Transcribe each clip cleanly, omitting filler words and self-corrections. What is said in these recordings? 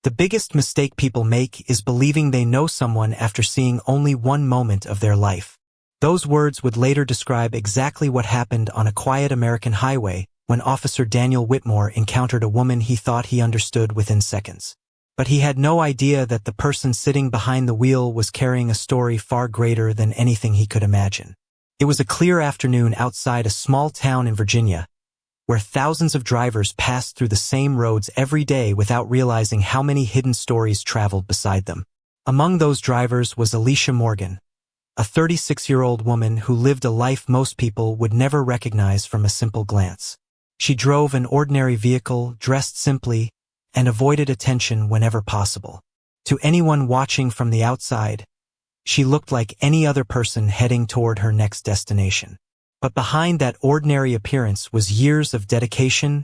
The biggest mistake people make is believing they know someone after seeing only one moment of their life. Those words would later describe exactly what happened on a quiet American highway when Officer Daniel Whitmore encountered a woman he thought he understood within seconds. But he had no idea that the person sitting behind the wheel was carrying a story far greater than anything he could imagine. It was a clear afternoon outside a small town in Virginia, where thousands of drivers passed through the same roads every day without realizing how many hidden stories traveled beside them. Among those drivers was Alicia Morgan, a 36-year-old woman who lived a life most people would never recognize from a simple glance. She drove an ordinary vehicle, dressed simply, and avoided attention whenever possible. To anyone watching from the outside, she looked like any other person heading toward her next destination. But behind that ordinary appearance was years of dedication,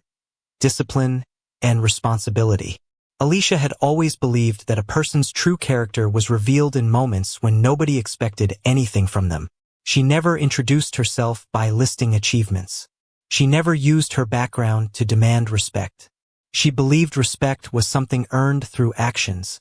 discipline, and responsibility. Alicia had always believed that a person's true character was revealed in moments when nobody expected anything from them. She never introduced herself by listing achievements. She never used her background to demand respect. She believed respect was something earned through actions,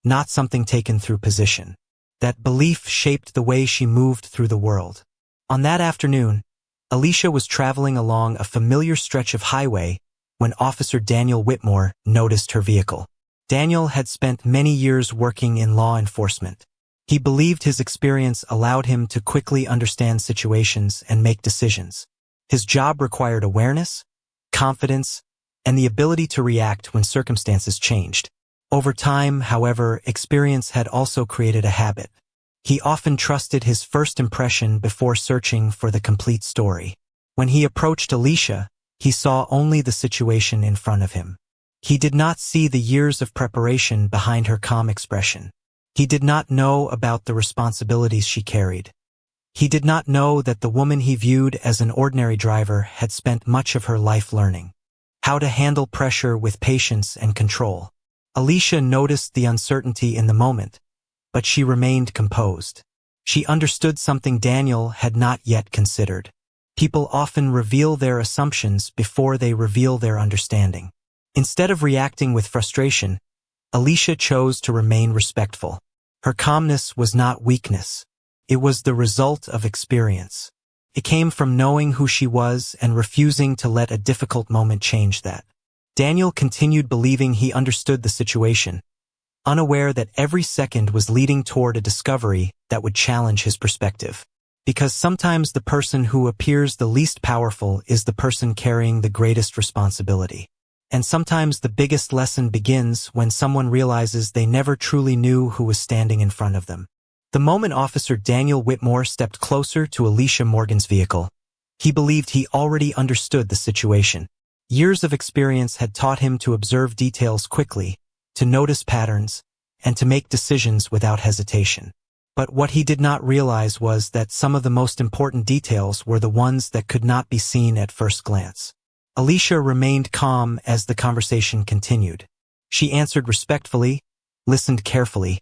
not something taken through position. That belief shaped the way she moved through the world. On that afternoon, Alicia was traveling along a familiar stretch of highway when Officer Daniel Whitmore noticed her vehicle. Daniel had spent many years working in law enforcement. He believed his experience allowed him to quickly understand situations and make decisions. His job required awareness, confidence, and the ability to react when circumstances changed. Over time, however, experience had also created a habit. He often trusted his first impression before searching for the complete story. When he approached Alicia, he saw only the situation in front of him. He did not see the years of preparation behind her calm expression. He did not know about the responsibilities she carried. He did not know that the woman he viewed as an ordinary driver had spent much of her life learning how to handle pressure with patience and control. Alicia noticed the uncertainty in the moment, but she remained composed. She understood something Daniel had not yet considered. People often reveal their assumptions before they reveal their understanding. Instead of reacting with frustration, Alicia chose to remain respectful. Her calmness was not weakness. It was the result of experience. It came from knowing who she was and refusing to let a difficult moment change that. Daniel continued believing he understood the situation, unaware that every second was leading toward a discovery that would challenge his perspective. Because sometimes the person who appears the least powerful is the person carrying the greatest responsibility. And sometimes the biggest lesson begins when someone realizes they never truly knew who was standing in front of them. The moment Officer Daniel Whitmore stepped closer to Alicia Morgan's vehicle, he believed he already understood the situation. Years of experience had taught him to observe details quickly, to notice patterns, and to make decisions without hesitation. But what he did not realize was that some of the most important details were the ones that could not be seen at first glance. Alicia remained calm as the conversation continued. She answered respectfully, listened carefully,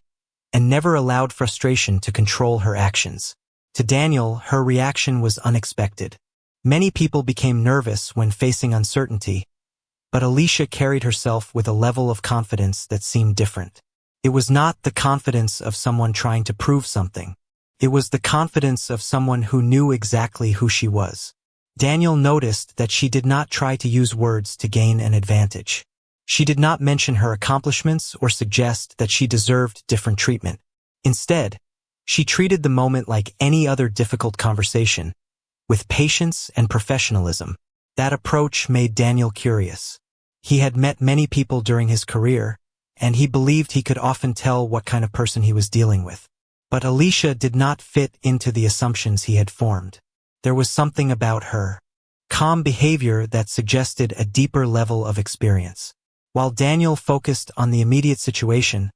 and never allowed frustration to control her actions. To Daniel, her reaction was unexpected. Many people became nervous when facing uncertainty, but Alicia carried herself with a level of confidence that seemed different. It was not the confidence of someone trying to prove something. It was the confidence of someone who knew exactly who she was. Daniel noticed that she did not try to use words to gain an advantage. She did not mention her accomplishments or suggest that she deserved different treatment. Instead, she treated the moment like any other difficult conversation, with patience and professionalism. That approach made Daniel curious. He had met many people during his career, and he believed he could often tell what kind of person he was dealing with. But Alicia did not fit into the assumptions he had formed. There was something about her calm behavior that suggested a deeper level of experience. While Daniel focused on the immediate situation,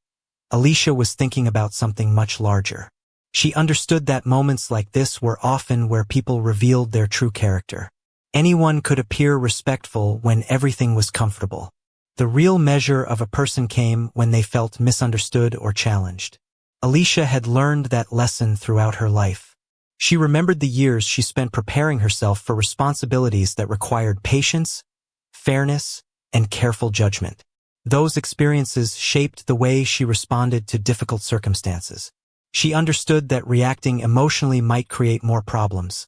Alicia was thinking about something much larger. She understood that moments like this were often where people revealed their true character. Anyone could appear respectful when everything was comfortable. The real measure of a person came when they felt misunderstood or challenged. Alicia had learned that lesson throughout her life. She remembered the years she spent preparing herself for responsibilities that required patience, fairness, and careful judgment. Those experiences shaped the way she responded to difficult circumstances. She understood that reacting emotionally might create more problems,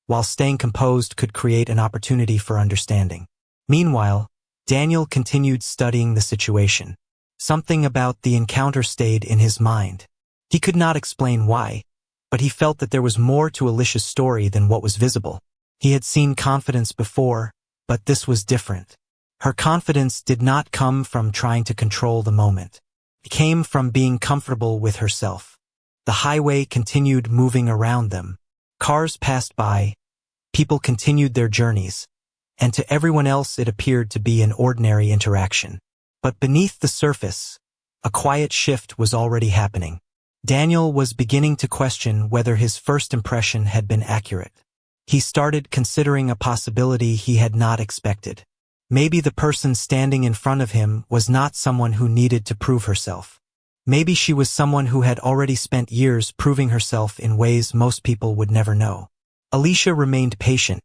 while staying composed could create an opportunity for understanding. Meanwhile, Daniel continued studying the situation. Something about the encounter stayed in his mind. He could not explain why, but he felt that there was more to Alicia's story than what was visible. He had seen confidence before, but this was different. Her confidence did not come from trying to control the moment. It came from being comfortable with herself. The highway continued moving around them. Cars passed by, people continued their journeys, and to everyone else it appeared to be an ordinary interaction. But beneath the surface, a quiet shift was already happening. Daniel was beginning to question whether his first impression had been accurate. He started considering a possibility he had not expected. Maybe the person standing in front of him was not someone who needed to prove herself. Maybe she was someone who had already spent years proving herself in ways most people would never know. Alicia remained patient,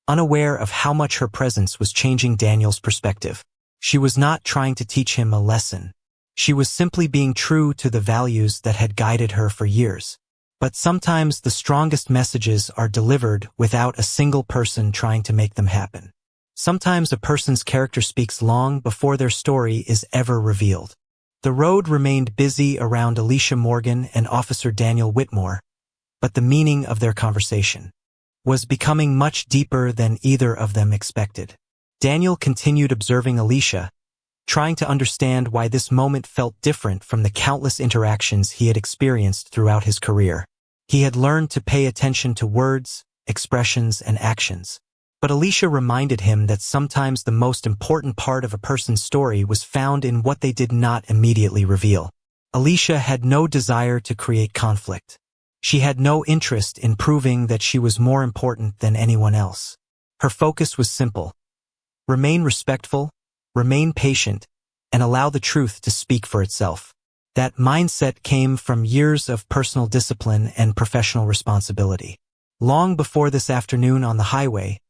unaware of how much her presence was changing Daniel's perspective. She was not trying to teach him a lesson. She was simply being true to the values that had guided her for years. But sometimes the strongest messages are delivered without a single person trying to make them happen. Sometimes a person's character speaks long before their story is ever revealed. The road remained busy around Alicia Morgan and Officer Daniel Whitmore, but the meaning of their conversation was becoming much deeper than either of them expected. Daniel continued observing Alicia, trying to understand why this moment felt different from the countless interactions he had experienced throughout his career. He had learned to pay attention to words, expressions, and actions. But Alicia reminded him that sometimes the most important part of a person's story was found in what they did not immediately reveal. Alicia had no desire to create conflict. She had no interest in proving that she was more important than anyone else. Her focus was simple: remain respectful, remain patient, and allow the truth to speak for itself. That mindset came from years of personal discipline and professional responsibility. Long before this afternoon on the highway,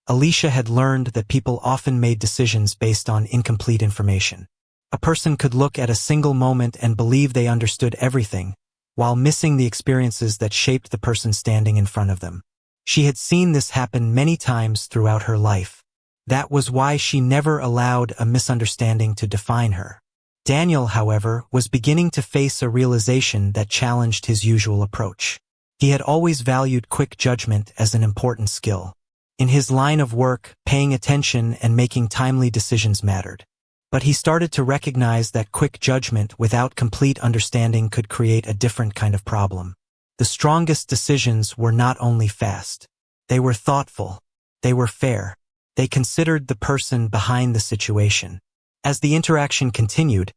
Alicia had learned that people often made decisions based on incomplete information. A person could look at a single moment and believe they understood everything, while missing the experiences that shaped the person standing in front of them. She had seen this happen many times throughout her life. That was why she never allowed a misunderstanding to define her. Daniel, however, was beginning to face a realization that challenged his usual approach. He had always valued quick judgment as an important skill. In his line of work, paying attention and making timely decisions mattered. But he started to recognize that quick judgment without complete understanding could create a different kind of problem. The strongest decisions were not only fast. They were thoughtful. They were fair. They considered the person behind the situation. As the interaction continued,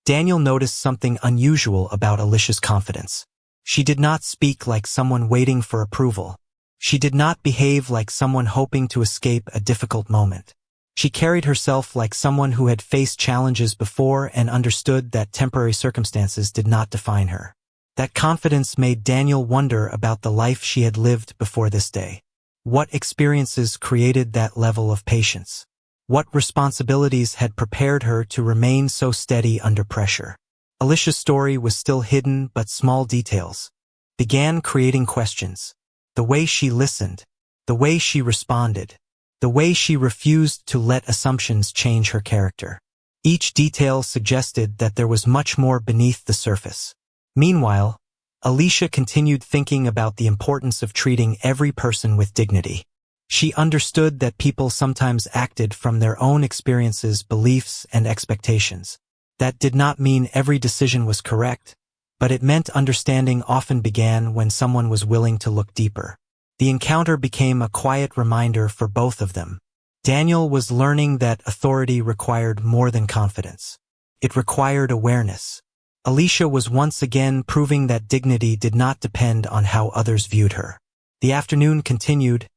Daniel noticed something unusual about Alicia's confidence. She did not speak like someone waiting for approval. She did not behave like someone hoping to escape a difficult moment. She carried herself like someone who had faced challenges before and understood that temporary circumstances did not define her. That confidence made Daniel wonder about the life she had lived before this day. What experiences created that level of patience? What responsibilities had prepared her to remain so steady under pressure? Alicia's story was still hidden, but small details began creating questions. The way she listened, the way she responded, the way she refused to let assumptions change her character. Each detail suggested that there was much more beneath the surface. Meanwhile, Alicia continued thinking about the importance of treating every person with dignity. She understood that people sometimes acted from their own experiences, beliefs, and expectations. That did not mean every decision was correct, but it meant understanding often began when someone was willing to look deeper. The encounter became a quiet reminder for both of them. Daniel was learning that authority required more than confidence. It required awareness. Alicia was once again proving that dignity did not depend on how others viewed her. The afternoon continued,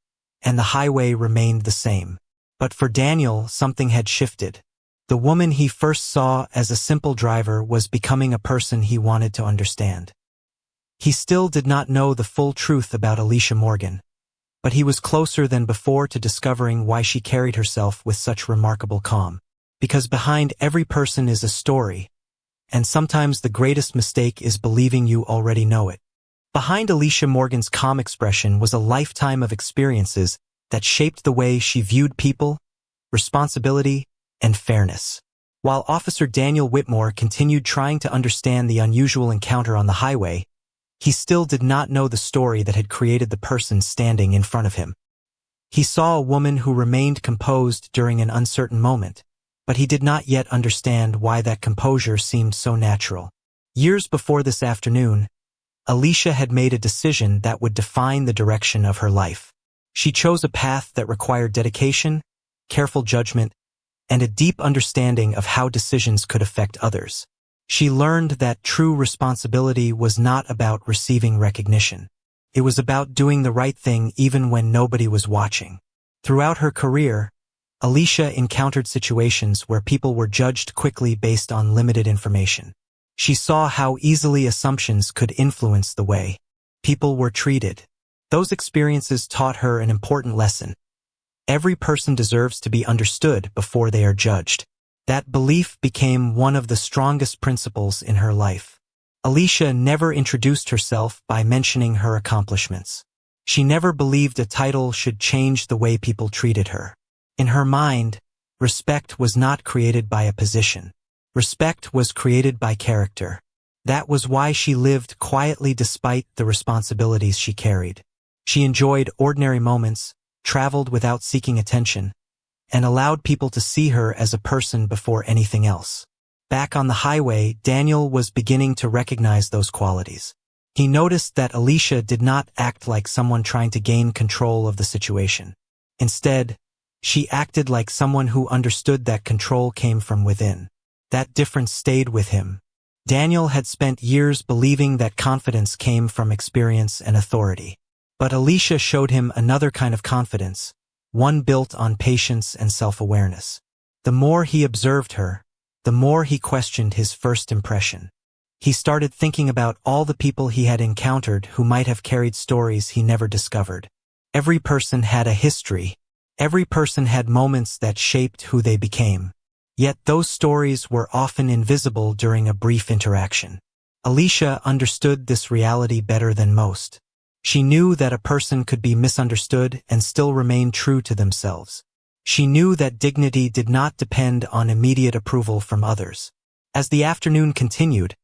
and the highway remained the same. But for Daniel, something had shifted. The woman he first saw as a simple driver was becoming a person he wanted to understand. He still did not know the full truth about Alicia Morgan, but he was closer than before to discovering why she carried herself with such remarkable calm. Because behind every person is a story, and sometimes the greatest mistake is believing you already know it. Behind Alicia Morgan's calm expression was a lifetime of experiences that shaped the way she viewed people, responsibility, and fairness. While Officer Daniel Whitmore continued trying to understand the unusual encounter on the highway, he still did not know the story that had created the person standing in front of him. He saw a woman who remained composed during an uncertain moment, but he did not yet understand why that composure seemed so natural. Years before this afternoon, Alicia had made a decision that would define the direction of her life. She chose a path that required dedication, careful judgment, and a deep understanding of how decisions could affect others. She learned that true responsibility was not about receiving recognition. It was about doing the right thing even when nobody was watching. Throughout her career, Alicia encountered situations where people were judged quickly based on limited information. She saw how easily assumptions could influence the way people were treated. Those experiences taught her an important lesson. Every person deserves to be understood before they are judged. That belief became one of the strongest principles in her life. Alicia never introduced herself by mentioning her accomplishments. She never believed a title should change the way people treated her. In her mind, respect was not created by a position. Respect was created by character. That was why she lived quietly despite the responsibilities she carried. She enjoyed ordinary moments, traveled without seeking attention, and allowed people to see her as a person before anything else. Back on the highway, Daniel was beginning to recognize those qualities. He noticed that Alicia did not act like someone trying to gain control of the situation. Instead, she acted like someone who understood that control came from within. That difference stayed with him. Daniel had spent years believing that confidence came from experience and authority. But Alicia showed him another kind of confidence, one built on patience and self-awareness. The more he observed her, the more he questioned his first impression. He started thinking about all the people he had encountered who might have carried stories he never discovered. Every person had a history. Every person had moments that shaped who they became. Yet those stories were often invisible during a brief interaction. Alicia understood this reality better than most. She knew that a person could be misunderstood and still remain true to themselves. She knew that dignity did not depend on immediate approval from others. As the afternoon continued,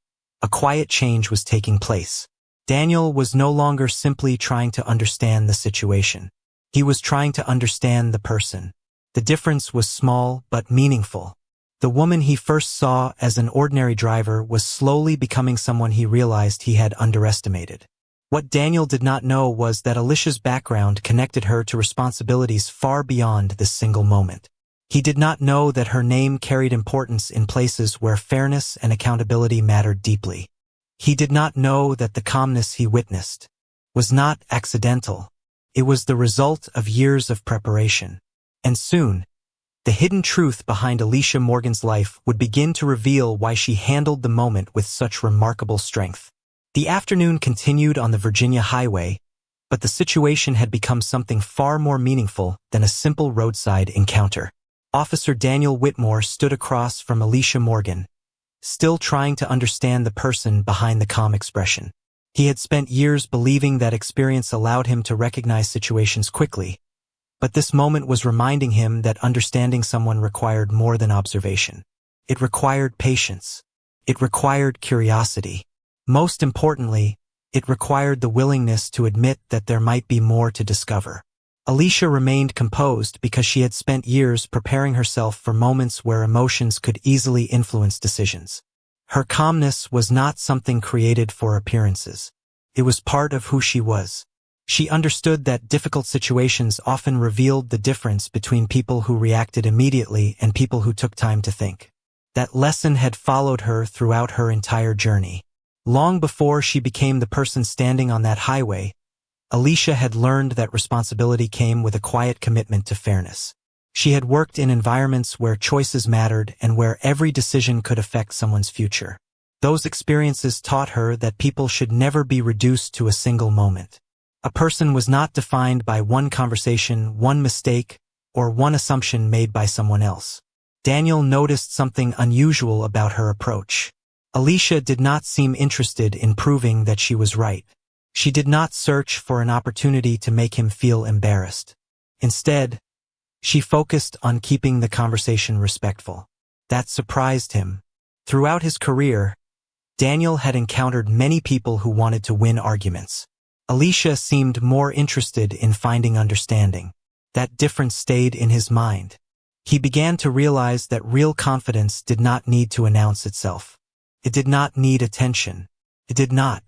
a quiet change was taking place. Daniel was no longer simply trying to understand the situation. He was trying to understand the person. The difference was small but meaningful. The woman he first saw as an ordinary driver was slowly becoming someone he realized he had underestimated. What Daniel did not know was that Alicia's background connected her to responsibilities far beyond this single moment. He did not know that her name carried importance in places where fairness and accountability mattered deeply. He did not know that the calmness he witnessed was not accidental. It was the result of years of preparation. And soon, the hidden truth behind Alicia Morgan's life would begin to reveal why she handled the moment with such remarkable strength. The afternoon continued on the Virginia highway, but the situation had become something far more meaningful than a simple roadside encounter. Officer Daniel Whitmore stood across from Alicia Morgan, still trying to understand the person behind the calm expression. He had spent years believing that experience allowed him to recognize situations quickly, but this moment was reminding him that understanding someone required more than observation. It required patience. It required curiosity. Most importantly, it required the willingness to admit that there might be more to discover. Alicia remained composed because she had spent years preparing herself for moments where emotions could easily influence decisions. Her calmness was not something created for appearances. It was part of who she was. She understood that difficult situations often revealed the difference between people who reacted immediately and people who took time to think. That lesson had followed her throughout her entire journey. Long before she became the person standing on that highway, Alicia had learned that responsibility came with a quiet commitment to fairness. She had worked in environments where choices mattered and where every decision could affect someone's future. Those experiences taught her that people should never be reduced to a single moment. A person was not defined by one conversation, one mistake, or one assumption made by someone else. Daniel noticed something unusual about her approach. Alicia did not seem interested in proving that she was right. She did not search for an opportunity to make him feel embarrassed. Instead, she focused on keeping the conversation respectful. That surprised him. Throughout his career, Daniel had encountered many people who wanted to win arguments. Alicia seemed more interested in finding understanding. That difference stayed in his mind. He began to realize that real confidence did not need to announce itself. It did not need attention. It did not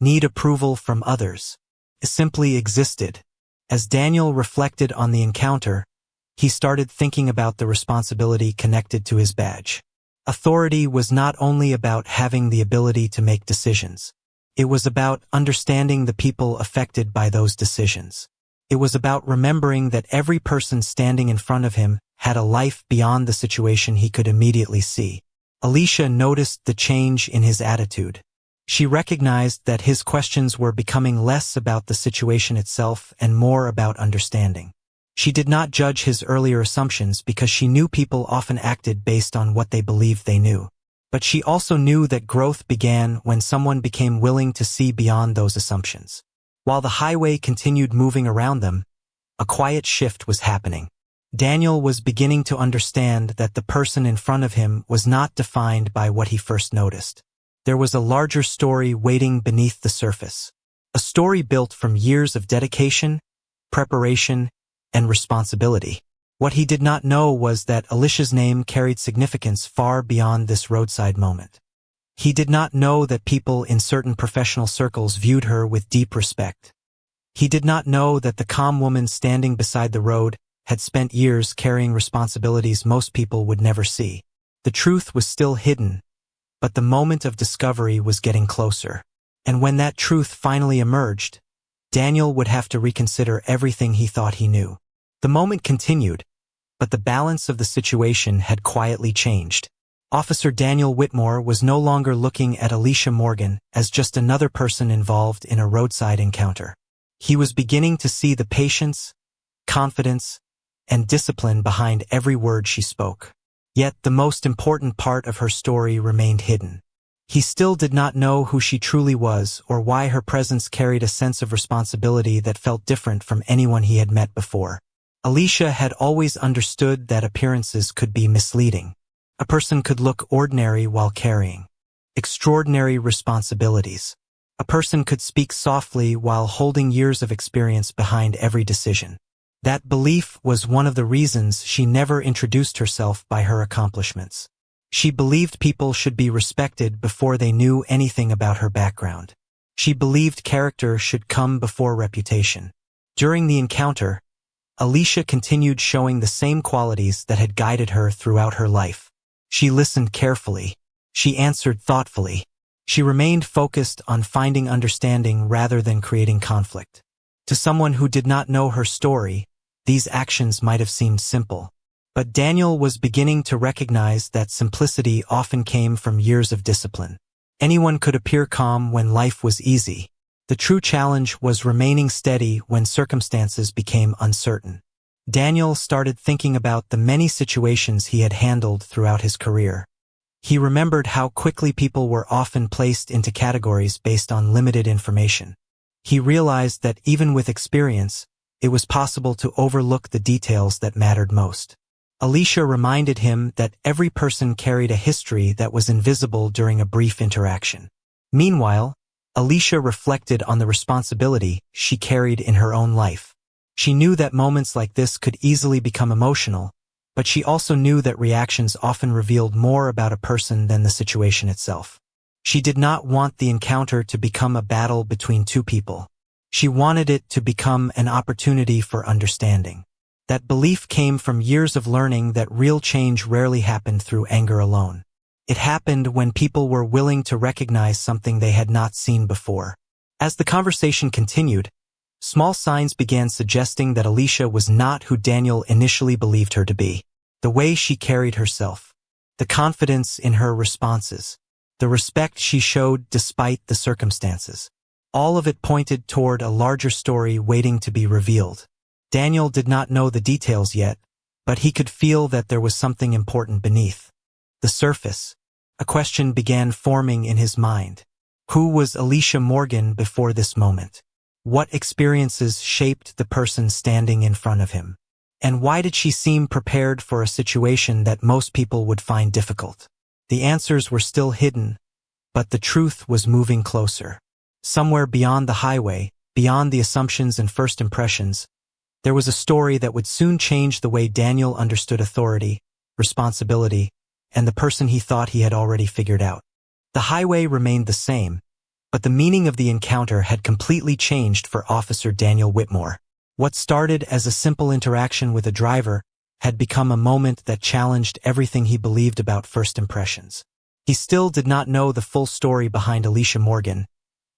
need approval from others. It simply existed. As Daniel reflected on the encounter, he started thinking about the responsibility connected to his badge. Authority was not only about having the ability to make decisions. It was about understanding the people affected by those decisions. It was about remembering that every person standing in front of him had a life beyond the situation he could immediately see. Alicia noticed the change in his attitude. She recognized that his questions were becoming less about the situation itself and more about understanding. She did not judge his earlier assumptions because she knew people often acted based on what they believed they knew. But she also knew that growth began when someone became willing to see beyond those assumptions. While the highway continued moving around them, a quiet shift was happening. Daniel was beginning to understand that the person in front of him was not defined by what he first noticed. There was a larger story waiting beneath the surface. A story built from years of dedication, preparation, and responsibility. What he did not know was that Alicia's name carried significance far beyond this roadside moment. He did not know that people in certain professional circles viewed her with deep respect. He did not know that the calm woman standing beside the road had spent years carrying responsibilities most people would never see. The truth was still hidden, but the moment of discovery was getting closer. And when that truth finally emerged, Daniel would have to reconsider everything he thought he knew. The moment continued, but the balance of the situation had quietly changed. Officer Daniel Whitmore was no longer looking at Alicia Morgan as just another person involved in a roadside encounter. He was beginning to see the patience, confidence, and discipline behind every word she spoke. Yet the most important part of her story remained hidden. He still did not know who she truly was or why her presence carried a sense of responsibility that felt different from anyone he had met before. Alicia had always understood that appearances could be misleading. A person could look ordinary while carrying extraordinary responsibilities. A person could speak softly while holding years of experience behind every decision. That belief was one of the reasons she never introduced herself by her accomplishments. She believed people should be respected before they knew anything about her background. She believed character should come before reputation. During the encounter, Alicia continued showing the same qualities that had guided her throughout her life. She listened carefully. She answered thoughtfully. She remained focused on finding understanding rather than creating conflict. To someone who did not know her story, these actions might have seemed simple. But Daniel was beginning to recognize that simplicity often came from years of discipline. Anyone could appear calm when life was easy. The true challenge was remaining steady when circumstances became uncertain. Daniel started thinking about the many situations he had handled throughout his career. He remembered how quickly people were often placed into categories based on limited information. He realized that even with experience, it was possible to overlook the details that mattered most. Alicia reminded him that every person carried a history that was invisible during a brief interaction. Meanwhile, Alicia reflected on the responsibility she carried in her own life. She knew that moments like this could easily become emotional, but she also knew that reactions often revealed more about a person than the situation itself. She did not want the encounter to become a battle between two people. She wanted it to become an opportunity for understanding. That belief came from years of learning that real change rarely happened through anger alone. It happened when people were willing to recognize something they had not seen before. As the conversation continued, small signs began suggesting that Alicia was not who Daniel initially believed her to be. The way she carried herself, the confidence in her responses, the respect she showed despite the circumstances. All of it pointed toward a larger story waiting to be revealed. Daniel did not know the details yet, but he could feel that there was something important beneath. The surface. A question began forming in his mind. Who was Alicia Morgan before this moment? What experiences shaped the person standing in front of him? And why did she seem prepared for a situation that most people would find difficult? The answers were still hidden, but the truth was moving closer. Somewhere beyond the highway, beyond the assumptions and first impressions, there was a story that would soon change the way Daniel understood authority, responsibility, and the person he thought he had already figured out. The highway remained the same, but the meaning of the encounter had completely changed for Officer Daniel Whitmore. What started as a simple interaction with a driver had become a moment that challenged everything he believed about first impressions. He still did not know the full story behind Alicia Morgan,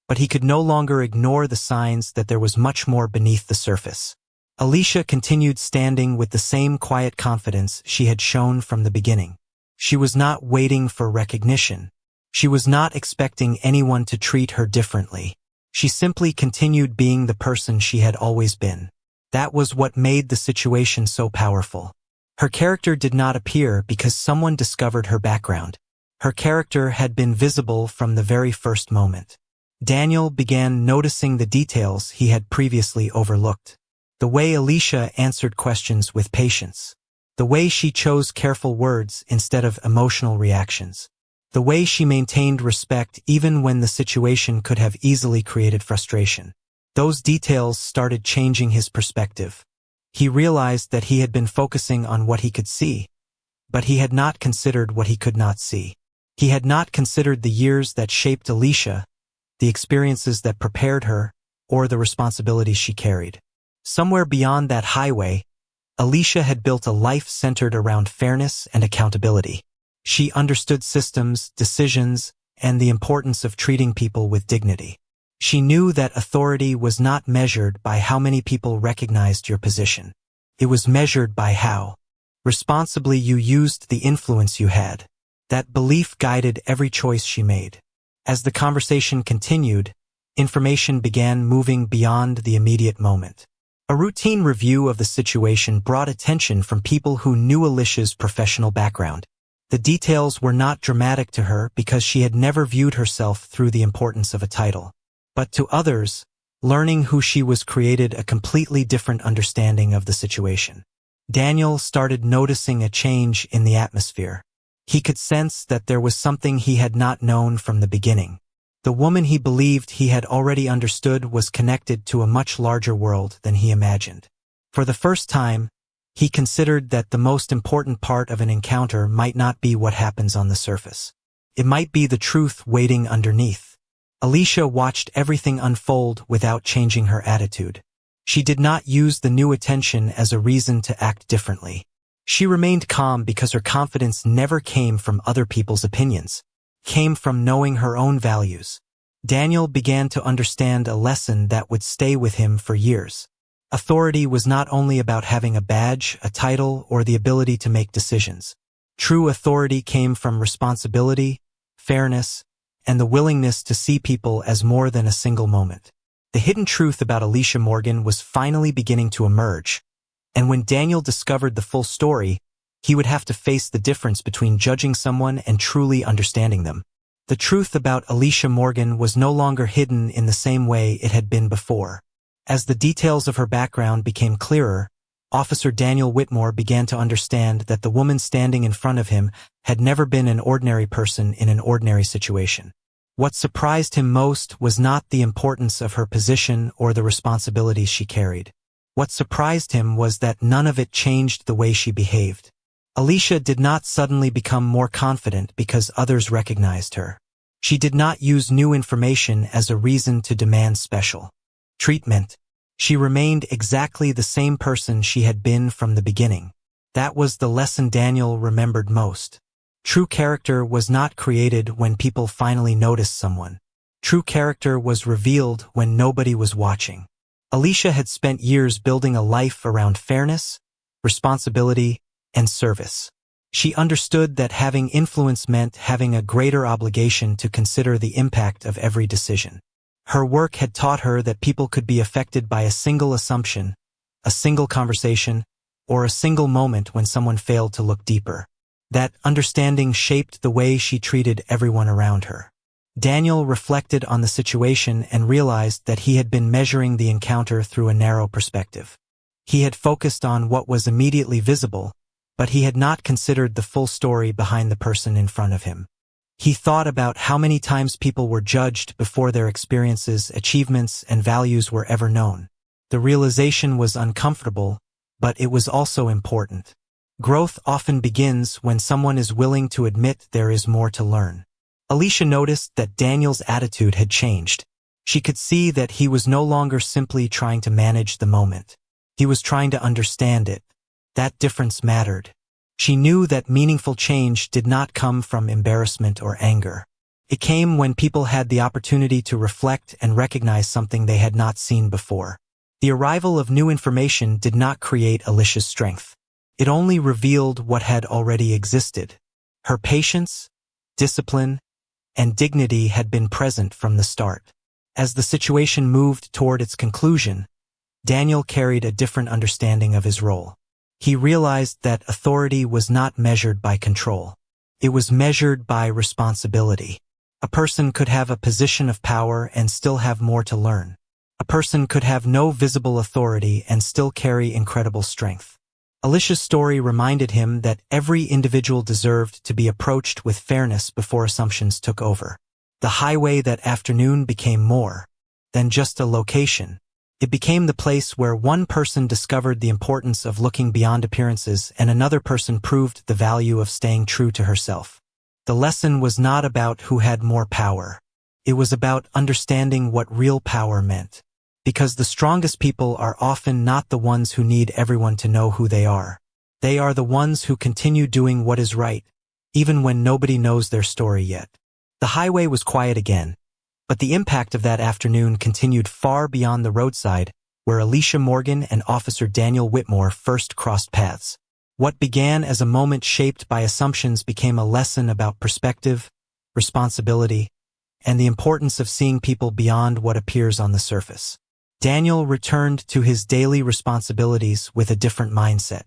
but he could no longer ignore the signs that there was much more beneath the surface. Alicia continued standing with the same quiet confidence she had shown from the beginning. She was not waiting for recognition. She was not expecting anyone to treat her differently. She simply continued being the person she had always been. That was what made the situation so powerful. Her character did not appear because someone discovered her background. Her character had been visible from the very first moment. Daniel began noticing the details he had previously overlooked. The way Alicia answered questions with patience. The way she chose careful words instead of emotional reactions. The way she maintained respect even when the situation could have easily created frustration. Those details started changing his perspective. He realized that he had been focusing on what he could see, but he had not considered what he could not see. He had not considered the years that shaped Alicia, the experiences that prepared her, or the responsibilities she carried. Somewhere beyond that highway, Alicia had built a life centered around fairness and accountability. She understood systems, decisions, and the importance of treating people with dignity. She knew that authority was not measured by how many people recognized your position. It was measured by how responsibly you used the influence you had. That belief guided every choice she made. As the conversation continued, information began moving beyond the immediate moment. A routine review of the situation brought attention from people who knew Alicia's professional background. The details were not dramatic to her because she had never viewed herself through the importance of a title. But to others, learning who she was created a completely different understanding of the situation. Daniel started noticing a change in the atmosphere. He could sense that there was something he had not known from the beginning. The woman he believed he had already understood was connected to a much larger world than he imagined. For the first time, he considered that the most important part of an encounter might not be what happens on the surface. It might be the truth waiting underneath. Alicia watched everything unfold without changing her attitude. She did not use the new attention as a reason to act differently. She remained calm because her confidence never came from other people's opinions. Came from knowing her own values. Daniel began to understand a lesson that would stay with him for years. Authority was not only about having a badge, a title, or the ability to make decisions. True authority came from responsibility, fairness, and the willingness to see people as more than a single moment. The hidden truth about Alicia Morgan was finally beginning to emerge, and when Daniel discovered the full story, he would have to face the difference between judging someone and truly understanding them. The truth about Alicia Morgan was no longer hidden in the same way it had been before. As the details of her background became clearer, Officer Daniel Whitmore began to understand that the woman standing in front of him had never been an ordinary person in an ordinary situation. What surprised him most was not the importance of her position or the responsibilities she carried. What surprised him was that none of it changed the way she behaved. Alicia did not suddenly become more confident because others recognized her. She did not use new information as a reason to demand special treatment. She remained exactly the same person she had been from the beginning. That was the lesson Daniel remembered most. True character was not created when people finally noticed someone. True character was revealed when nobody was watching. Alicia had spent years building a life around fairness, responsibility, and service. She understood that having influence meant having a greater obligation to consider the impact of every decision. Her work had taught her that people could be affected by a single assumption, a single conversation, or a single moment when someone failed to look deeper. That understanding shaped the way she treated everyone around her. Daniel reflected on the situation and realized that he had been measuring the encounter through a narrow perspective. He had focused on what was immediately visible, but he had not considered the full story behind the person in front of him. He thought about how many times people were judged before their experiences, achievements, and values were ever known. The realization was uncomfortable, but it was also important. Growth often begins when someone is willing to admit there is more to learn. Alicia noticed that Daniel's attitude had changed. She could see that he was no longer simply trying to manage the moment. He was trying to understand it. That difference mattered. She knew that meaningful change did not come from embarrassment or anger. It came when people had the opportunity to reflect and recognize something they had not seen before. The arrival of new information did not create Alicia's strength. It only revealed what had already existed. Her patience, discipline, and dignity had been present from the start. As the situation moved toward its conclusion, Daniel carried a different understanding of his role. He realized that authority was not measured by control. It was measured by responsibility. A person could have a position of power and still have more to learn. A person could have no visible authority and still carry incredible strength. Alicia's story reminded him that every individual deserved to be approached with fairness before assumptions took over. The highway that afternoon became more than just a location. It became the place where one person discovered the importance of looking beyond appearances and another person proved the value of staying true to herself. The lesson was not about who had more power. It was about understanding what real power meant. Because the strongest people are often not the ones who need everyone to know who they are. They are the ones who continue doing what is right, even when nobody knows their story yet. The highway was quiet again, but the impact of that afternoon continued far beyond the roadside, where Alicia Morgan and Officer Daniel Whitmore first crossed paths. What began as a moment shaped by assumptions became a lesson about perspective, responsibility, and the importance of seeing people beyond what appears on the surface. Daniel returned to his daily responsibilities with a different mindset.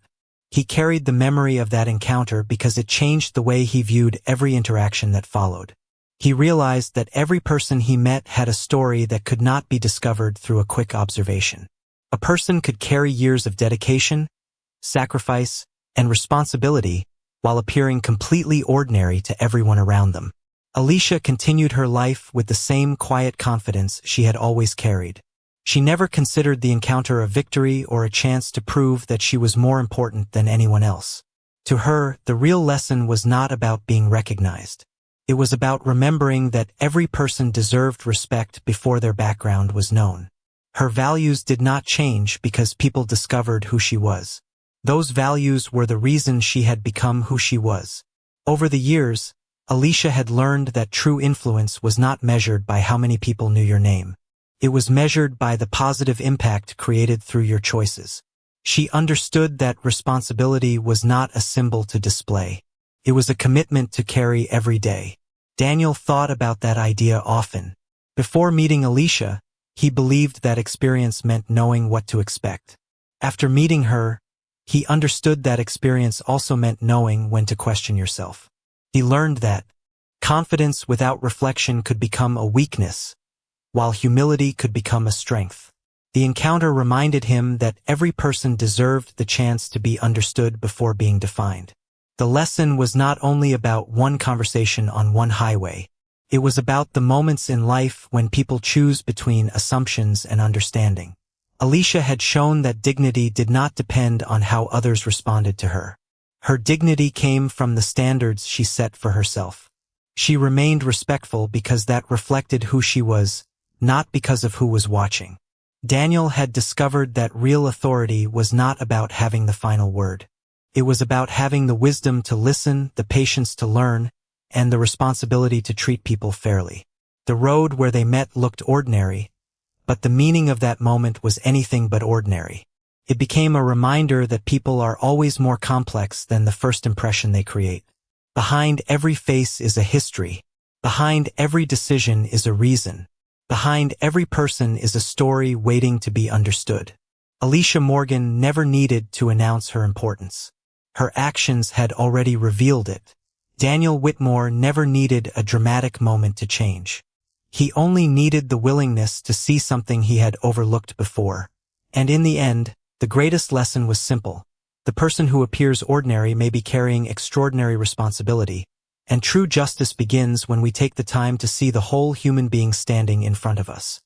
He carried the memory of that encounter because it changed the way he viewed every interaction that followed. He realized that every person he met had a story that could not be discovered through a quick observation. A person could carry years of dedication, sacrifice, and responsibility while appearing completely ordinary to everyone around them. Alicia continued her life with the same quiet confidence she had always carried. She never considered the encounter a victory or a chance to prove that she was more important than anyone else. To her, the real lesson was not about being recognized. It was about remembering that every person deserved respect before their background was known. Her values did not change because people discovered who she was. Those values were the reason she had become who she was. Over the years, Alicia had learned that true influence was not measured by how many people knew your name. It was measured by the positive impact created through your choices. She understood that responsibility was not a symbol to display. It was a commitment to carry every day. Daniel thought about that idea often. Before meeting Alicia, he believed that experience meant knowing what to expect. After meeting her, he understood that experience also meant knowing when to question yourself. He learned that confidence without reflection could become a weakness, while humility could become a strength. The encounter reminded him that every person deserved the chance to be understood before being defined. The lesson was not only about one conversation on one highway. It was about the moments in life when people choose between assumptions and understanding. Alicia had shown that dignity did not depend on how others responded to her. Her dignity came from the standards she set for herself. She remained respectful because that reflected who she was, not because of who was watching. Daniel had discovered that real authority was not about having the final word. It was about having the wisdom to listen, the patience to learn, and the responsibility to treat people fairly. The road where they met looked ordinary, but the meaning of that moment was anything but ordinary. It became a reminder that people are always more complex than the first impression they create. Behind every face is a history. Behind every decision is a reason. Behind every person is a story waiting to be understood. Alicia Morgan never needed to announce her importance. Her actions had already revealed it. Daniel Whitmore never needed a dramatic moment to change. He only needed the willingness to see something he had overlooked before. And in the end, the greatest lesson was simple. The person who appears ordinary may be carrying extraordinary responsibility, and true justice begins when we take the time to see the whole human being standing in front of us.